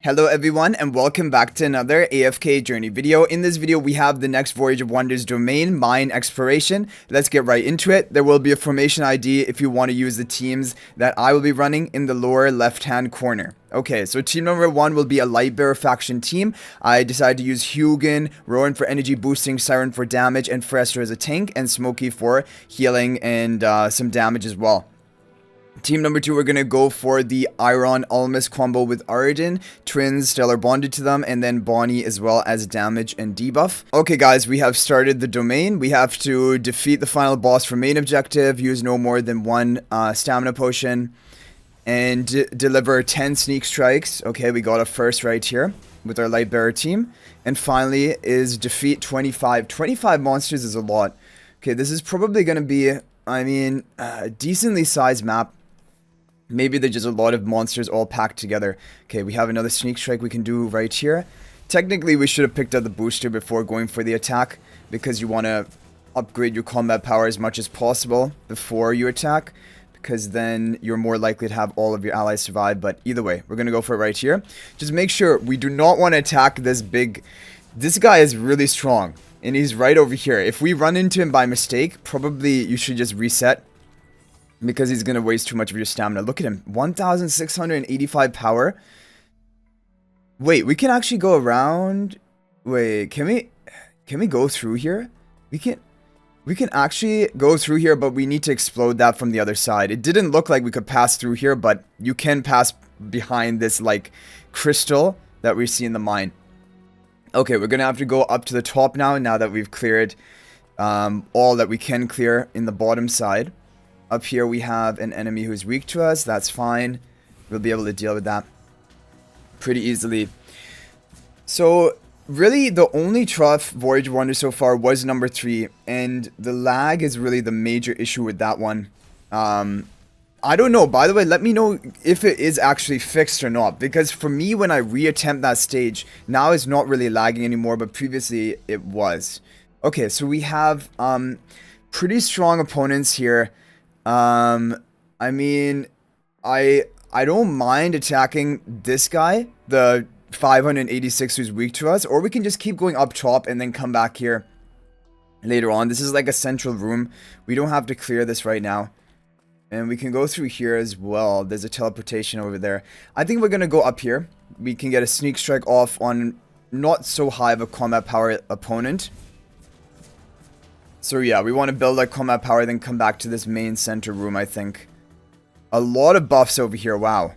Hello everyone and welcome back to another AFK journey video. In this video we have the next Voyage of Wonders domain, mine exploration. Let's get right into it. There will be a formation ID if you want to use the teams that I will be running in the lower left hand corner. Okay, so team number 1 will be a Lightbearer faction team. I decided to use Hugin, Rowan for energy boosting, Siren for damage, and Frester as a tank, and Smokey for healing and some damage as well. Team number 2, we're going to go for the Iron Almas combo with Arden, twins, Stellar bonded to them, and then Bonnie as well as damage and debuff. Okay guys, we have started the domain. We have to defeat the final boss for main objective, use no more than one stamina potion, and deliver 10 sneak strikes. Okay, we got a first right here with our Lightbearer team. And finally is defeat 25. 25 monsters is a lot. Okay, this is probably going to be, a decently sized map. Maybe there's just a lot of monsters all packed together. Okay, we have another sneak strike we can do right here. Technically, we should have picked up the booster before going for the attack, because you want to upgrade your combat power as much as possible before you attack, because then you're more likely to have all of your allies survive. But either way, we're going to go for it right here. Just make sure we do not want to attack this big... This guy is really strong, and he's right over here. If we run into him by mistake, probably you should just reset, because he's going to waste too much of your stamina. Look at him. 1,685 power. Wait, we can actually go around. Wait, can we go through here? We can actually go through here, but we need to explode that from the other side. It didn't look like we could pass through here, but you can pass behind this, like, crystal that we see in the mine. Okay, we're going to have to go up to the top now that we've cleared all that we can clear in the bottom side. Up here we have an enemy who's weak to us. That's fine. We'll be able to deal with that pretty easily. So, really, the only tough Voyage of Wonder so far was number 3. And the lag is really the major issue with that one. I don't know. By the way, let me know if it is actually fixed or not. Because for me, when I reattempt that stage, now it's not really lagging anymore. But previously, it was. Okay, so we have pretty strong opponents here. I don't mind attacking this guy, the 586 who's weak to us, or we can just keep going up top and then come back here later on. This is like a central room. We don't have to clear this right now. And we can go through here as well. There's a teleportation over there. I think we're going to go up here. We can get a sneak strike off on not so high of a combat power opponent. So yeah, we want to build like combat power, then come back to this main center room, I think. A lot of buffs over here, wow.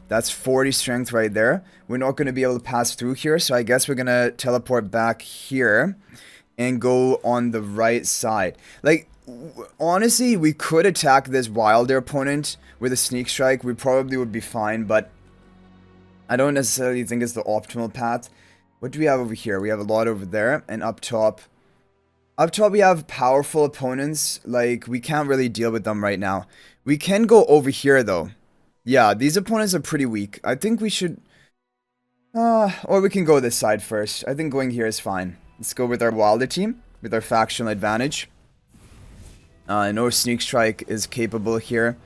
That's 40 strength right there. We're not going to be able to pass through here, so I guess we're going to teleport back here and go on the right side. Like, honestly, we could attack this wilder opponent with a sneak strike. We probably would be fine, but I don't necessarily think it's the optimal path. What do we have over here? We have a lot over there, and up top... Up top, we have powerful opponents. Like, we can't really deal with them right now. We can go over here, though. Yeah, these opponents are pretty weak. I think we should... or we can go this side first. I think going here is fine. Let's go with our Wilder team, with our factional advantage. No Sneak Strike is capable here.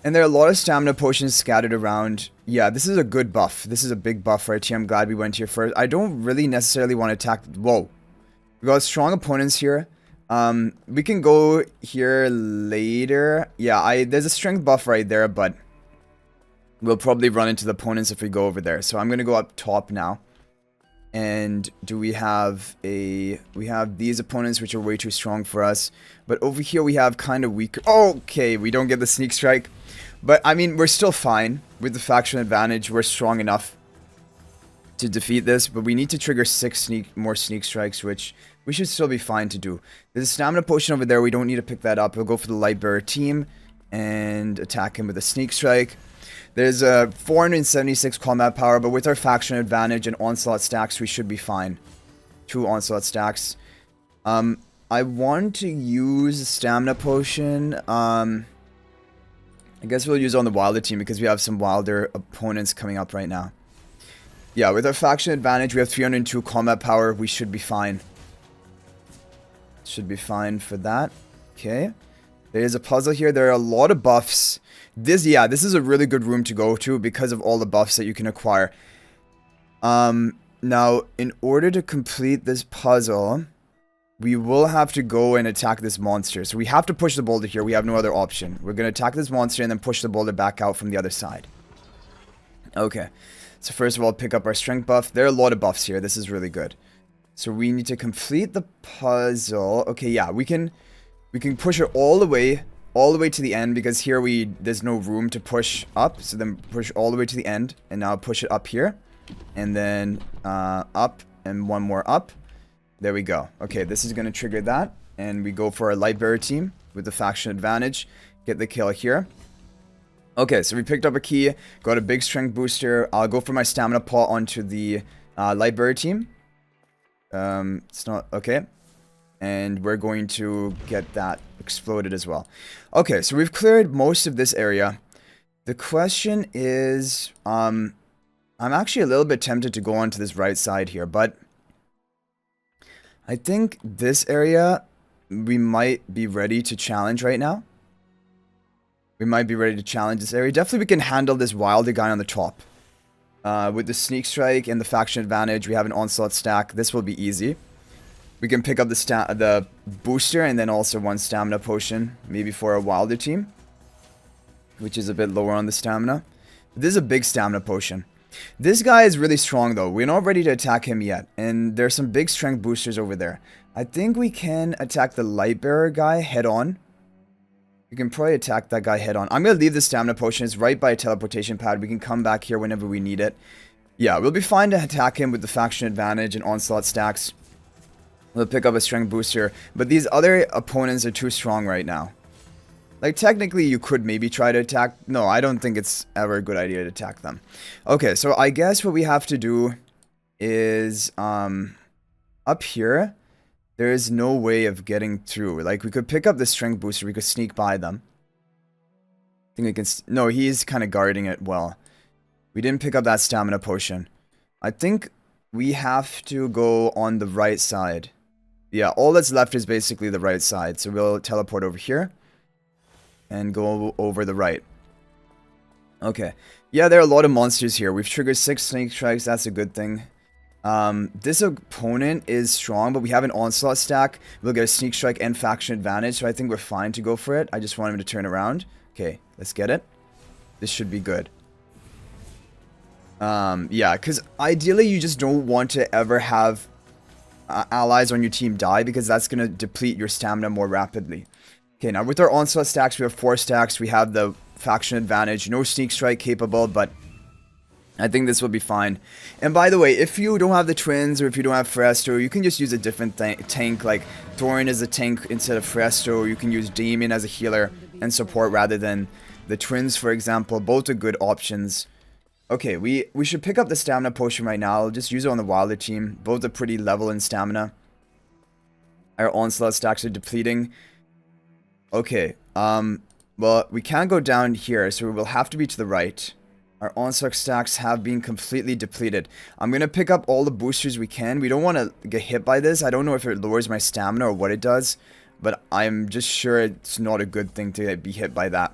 And there are a lot of stamina potions scattered around. Yeah, this is a good buff. This is a big buff right here. I'm glad we went here first. I don't really necessarily want to attack... Whoa. We got strong opponents here. We can go here later. Yeah, there's a strength buff right there, but we'll probably run into the opponents if we go over there. So I'm going to go up top now. And do we have we have these opponents which are way too strong for us. But over here we have kind of weaker... Okay, we don't get the sneak strike. But, I mean, we're still fine with the faction advantage. We're strong enough to defeat this, but we need to trigger 6 more sneak strikes, which we should still be fine to do. There's a stamina potion over there. We don't need to pick that up. We'll go for the Lightbearer team and attack him with a sneak strike. There's a 476 combat power, but with our faction advantage and onslaught stacks, we should be fine. 2 onslaught stacks. I want to use a stamina potion. I guess we'll use it on the Wilder team because we have some Wilder opponents coming up right now. Yeah, with our faction advantage, we have 302 combat power. We should be fine. Should be fine for that. Okay. There is a puzzle here. There are a lot of buffs. Yeah, this is a really good room to go to because of all the buffs that you can acquire. Now, in order to complete this puzzle, we will have to go and attack this monster. So we have to push the boulder here. We have no other option. We're going to attack this monster and then push the boulder back out from the other side. Okay. So first of all, pick up our strength buff. There are a lot of buffs here. This is really good. So we need to complete the puzzle. Okay, yeah, we can push it all the way to the end, because here there's no room to push up. So then push all the way to the end, and now push it up here, and then up, and one more up. There we go. Okay, this is going to trigger that, and we go for our light bearer team with the faction advantage. Get the kill here. Okay, so we picked up a key, got a big strength booster. I'll go for my stamina pot onto the light bearer team. It's not okay, and we're going to get that exploded as well. Okay, so we've cleared most of this area. The question is, I'm actually a little bit tempted to go onto this right side here, but I think this area we might be ready to challenge right now. We might be ready to challenge this area. Definitely we can handle this wilder guy on the top. With the sneak strike and the faction advantage, we have an onslaught stack. This will be easy. We can pick up the booster and then also one stamina potion, maybe for a wilder team, which is a bit lower on the stamina. This is a big stamina potion. This guy is really strong though. We're not ready to attack him yet, and there's some big strength boosters over there. I think we can attack the light bearer guy head on. We can probably attack that guy head on. I'm going to leave the stamina potion. It's right by a teleportation pad. We can come back here whenever we need it. Yeah, we'll be fine to attack him with the faction advantage and onslaught stacks. We'll pick up a strength booster. But these other opponents are too strong right now. Like, technically, you could maybe try to attack. No, I don't think it's ever a good idea to attack them. Okay, so I guess what we have to do is, up here, there is no way of getting through. Like, we could pick up the strength booster. We could sneak by them. I think we can... No, he's kind of guarding it well. We didn't pick up that stamina potion. I think we have to go on the right side. Yeah, all that's left is basically the right side. So we'll teleport over here and go over the right. Okay. Yeah, there are a lot of monsters here. We've triggered 6 sneak strikes. That's a good thing. This opponent is strong, but we have an onslaught stack. We'll get a sneak strike and faction advantage, so I think we're fine to go for it. I just want him to turn around. Okay, let's get it. This should be good. Yeah, because ideally you just don't want to ever have allies on your team die, because that's going to deplete your stamina more rapidly. Okay, now with our onslaught stacks, we have 4 stacks. We have the faction advantage. No sneak strike capable, but I think this will be fine. And by the way, if you don't have the twins or if you don't have Fresto, you can just use a different tank, like Thorin as a tank instead of Fresto. You can use Damien as a healer and support rather than the twins, for example. Both are good options. Okay, we should pick up the stamina potion right now. I'll just use it on the wilder team. Both are pretty level in stamina. Our onslaught stacks are depleting. Okay, well, we can't go down here, so we will have to be to the right. Our onslaught stacks have been completely depleted. I'm going to pick up all the boosters we can. We don't want to get hit by this. I don't know if it lowers my stamina or what it does, but I'm just sure it's not a good thing to be hit by that.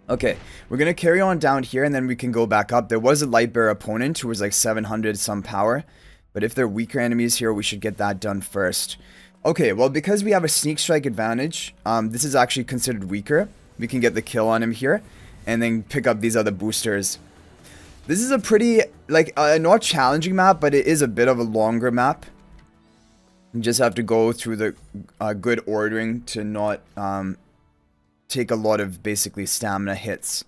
Okay, we're going to carry on down here, and then we can go back up. There was a light bearer opponent who was like 700 some power, but if they're weaker enemies here, we should get that done first. Okay, well, because we have a sneak strike advantage, this is actually considered weaker. We can get the kill on him here, and then pick up these other boosters. This is a pretty, like, not challenging map, but it is a bit of a longer map. You just have to go through the good ordering to not take a lot of, basically, stamina hits.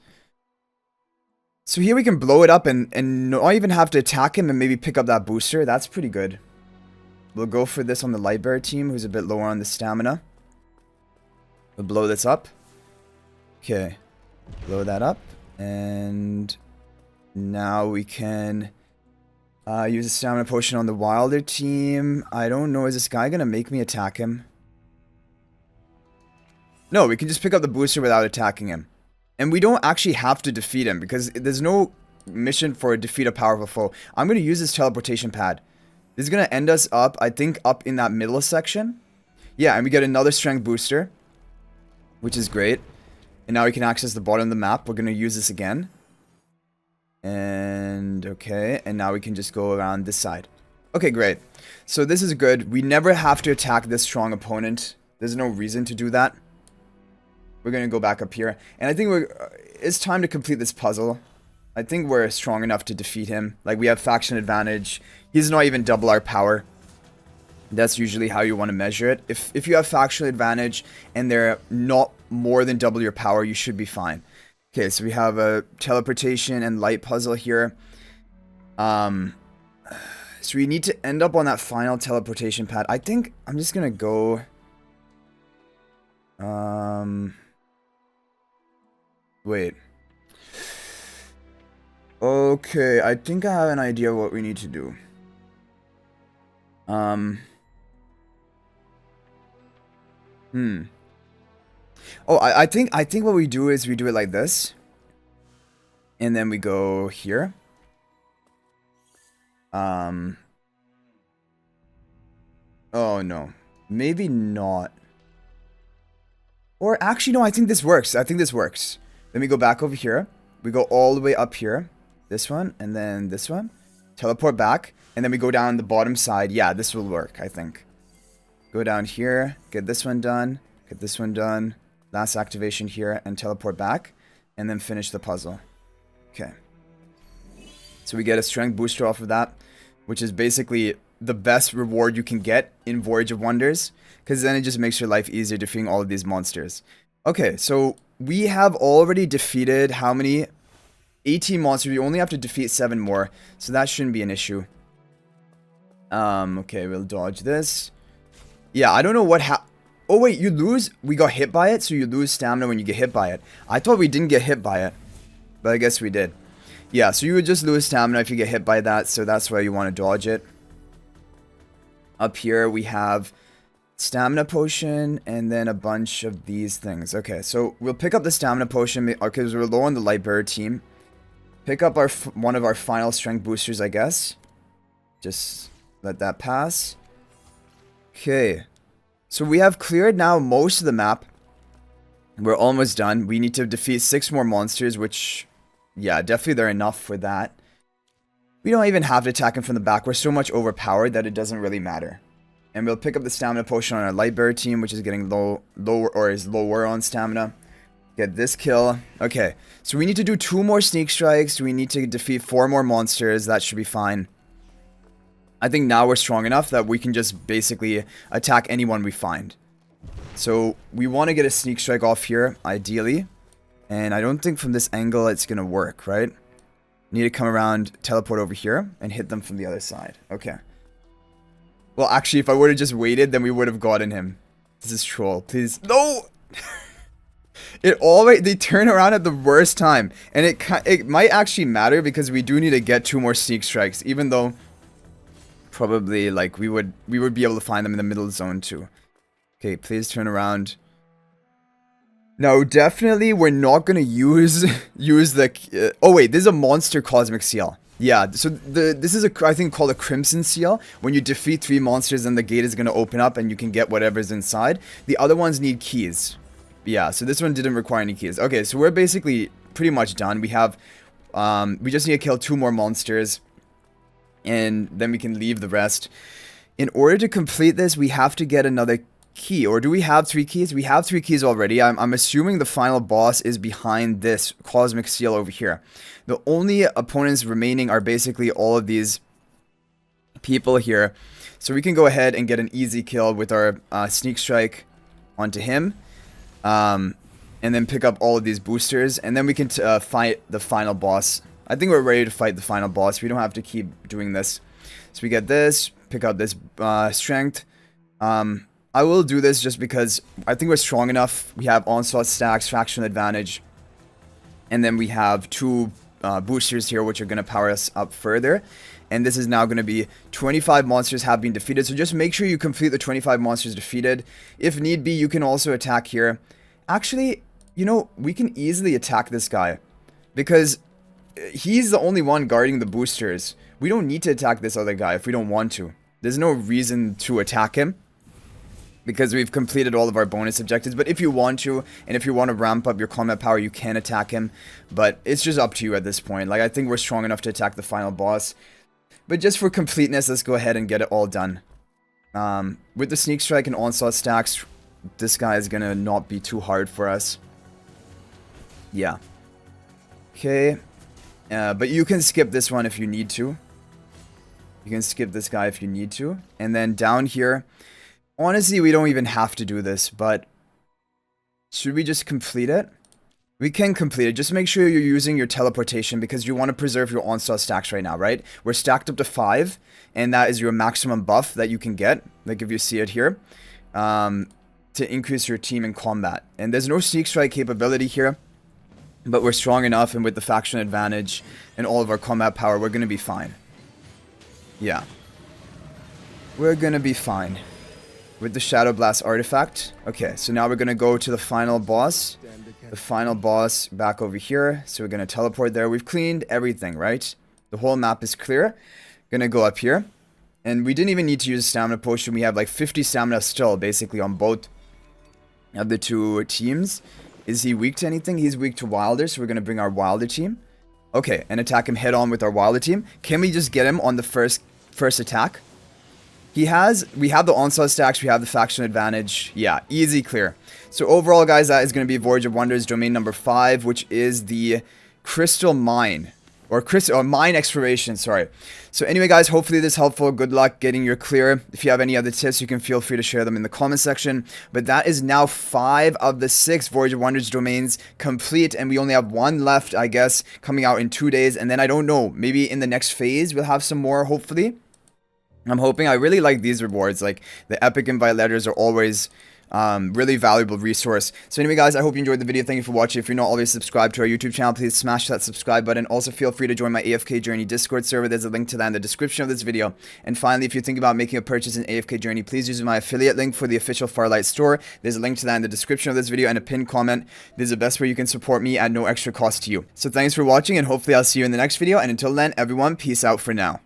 So here we can blow it up and not even have to attack him and maybe pick up that booster. That's pretty good. We'll go for this on the light bearer team, who's a bit lower on the stamina. We'll blow this up. Okay. Blow that up. And now we can use a stamina potion on the wilder team. I don't know. Is this guy going to make me attack him? No, we can just pick up the booster without attacking him. And we don't actually have to defeat him, because there's no mission for defeat a powerful foe. I'm going to use this teleportation pad. This is going to end us up, I think, up in that middle section. Yeah, and we get another strength booster, which is great. And now we can access the bottom of the map. We're going to use this again. And okay, and now we can just go around this side. Okay, great. So this is good. We never have to attack this strong opponent. There's no reason to do that. We're going to go back up here. And I think it's time to complete this puzzle. I think we're strong enough to defeat him. Like, we have faction advantage. He's not even double our power. That's usually how you want to measure it. If you have factional advantage and they're not more than double your power, you should be fine. Okay, so we have a teleportation and light puzzle here. So we need to end up on that final teleportation pad. I think I'm just gonna go. Wait. Okay, I think I have an idea what we need to do. Oh, I think what we do is we do it like this. And then we go here. Oh no. Maybe not. Or actually no, I think this works. I think this works. Then we go back over here. We go all the way up here. This one and then this one. Teleport back. And then we go down the bottom side. Yeah, this will work, I think. Go down here. Get this one done. Get this one done. Last activation here. And teleport back. And then finish the puzzle. Okay. So we get a strength booster off of that. Which is basically the best reward you can get in Voyage of Wonders. Because then it just makes your life easier defeating all of these monsters. Okay, so we have already defeated how many? 18 monsters. We only have to defeat 7 more. So that shouldn't be an issue. Okay, we'll dodge this. Yeah, I don't know what oh wait, you lose? We got hit by it? So you lose stamina when you get hit by it. I thought we didn't get hit by it. But I guess we did. Yeah, so you would just lose stamina if you get hit by that. So that's why you want to dodge it. Up here we have stamina potion and then a bunch of these things. Okay, so we'll pick up the stamina potion because we're low on the light bird team. Pick up one of our final strength boosters, I guess. Just let that pass. Okay. So we have cleared now most of the map. We're almost done. We need to defeat 6 more monsters, which, yeah, definitely they're enough for that. We don't even have to attack him from the back. We're so much overpowered that it doesn't really matter. And we'll pick up the stamina potion on our light bird team, which is getting lower on stamina. Get this kill. Okay, so we need to do 2 more sneak strikes. We need to defeat 4 more monsters. That should be fine. I think now we're strong enough that we can just basically attack anyone we find. So we want to get a sneak strike off here, ideally. And I don't think from this angle it's going to work, right? Need to come around, teleport over here, and hit them from the other side. Okay. Well, actually, if I would have just waited, then we would have gotten him. This is troll. Please. No! They turn around at the worst time. And it might actually matter because we do need to get 2 more sneak strikes. Even though probably like we would be able to find them in the middle zone too. Okay, please turn around. No, definitely we're not gonna use the oh wait, this is a monster cosmic seal. Yeah, so this is I think called a crimson seal. When you defeat 3 monsters, then the gate is gonna open up and you can get whatever's inside. The other ones need keys. Yeah, so this one didn't require any keys. Okay, so we're basically pretty much done. We have we just need to kill 2 more monsters. And then we can leave the rest. In order to complete this, we have to get another key. Or do we have 3 keys? We have 3 keys already. I'm assuming the final boss is behind this cosmic seal over here. The only opponents remaining are basically all of these people here. So we can go ahead and get an easy kill with our sneak strike onto him. And then pick up all of these boosters. And then we can fight the final boss. I think we're ready to fight the final boss. We don't have to keep doing this. So we get this. Pick up this strength. I will do this just because I think we're strong enough. We have onslaught stacks, faction advantage. And then we have 2 boosters here which are going to power us up further. And this is now going to be 25 monsters have been defeated. So just make sure you complete the 25 monsters defeated. If need be, you can also attack here. Actually, you know, we can easily attack this guy. Because he's the only one guarding the boosters. We don't need to attack this other guy if we don't want to. There's no reason to attack him. because we've completed all of our bonus objectives. But if you want to, and if you want to ramp up your combat power, you can attack him. But it's just up to you at this point. Like, I think we're strong enough to attack the final boss. But just for completeness, let's go ahead and get it all done. With the sneak strike and onslaught stacks, this guy is gonna not be too hard for us. Yeah. Okay. But you can skip this one if you need to. You can skip this guy if you need to. And then down here, honestly, we don't even have to do this, but should we just complete it? We can complete it. Just make sure you're using your teleportation because you want to preserve your onslaught stacks right now, right? We're stacked up to 5, and that is your maximum buff that you can get, like if you see it here, to increase your team in combat. And there's no sneak strike capability here, but we're strong enough, and with the faction advantage and all of our combat power, we're going to be fine. Yeah. We're going to be fine. With the Shadow Blast artifact. Okay, so now we're going to go to the final boss. The final boss back over here. So we're going to teleport there. We've cleaned everything, right? The whole map is clear. Gonna go up here. And we didn't even need to use a stamina potion. We have like 50 stamina still, basically, on both of the two teams. Is he weak to anything? He's weak to Wilder, so we're going to bring our Wilder team. Okay, and attack him head on with our Wilder team. Can we just get him on the first attack? We have the onslaught stacks, we have the faction advantage. Yeah, easy clear. So overall, guys, that is going to be Voyage of Wonders domain number 5, which is the Crystal Mine. Or mine exploration, sorry. So anyway, guys, hopefully this is helpful. Good luck getting your clear. If you have any other tips, you can feel free to share them in the comment section. But that is now 5 of the 6 Voyage of Wonders domains complete. And we only have 1 left, I guess, coming out in 2 days. And then I don't know, maybe in the next phase, we'll have some more, hopefully. I'm hoping. I really like these rewards. Like, the epic invite letters are always really valuable resource. So anyway, guys, I hope you enjoyed the video. Thank you for watching. If you're not already subscribed to our YouTube channel, please smash that subscribe button. Also, feel free to join my AFK Journey Discord server. There's a link to that in the description of this video. And finally, if you think about making a purchase in AFK Journey, please use my affiliate link for the official Farlight store. There's a link to that in the description of this video and a pinned comment. This is the best way you can support me at no extra cost to you. So thanks for watching, and hopefully I'll see you in the next video. And until then, everyone, peace out for now.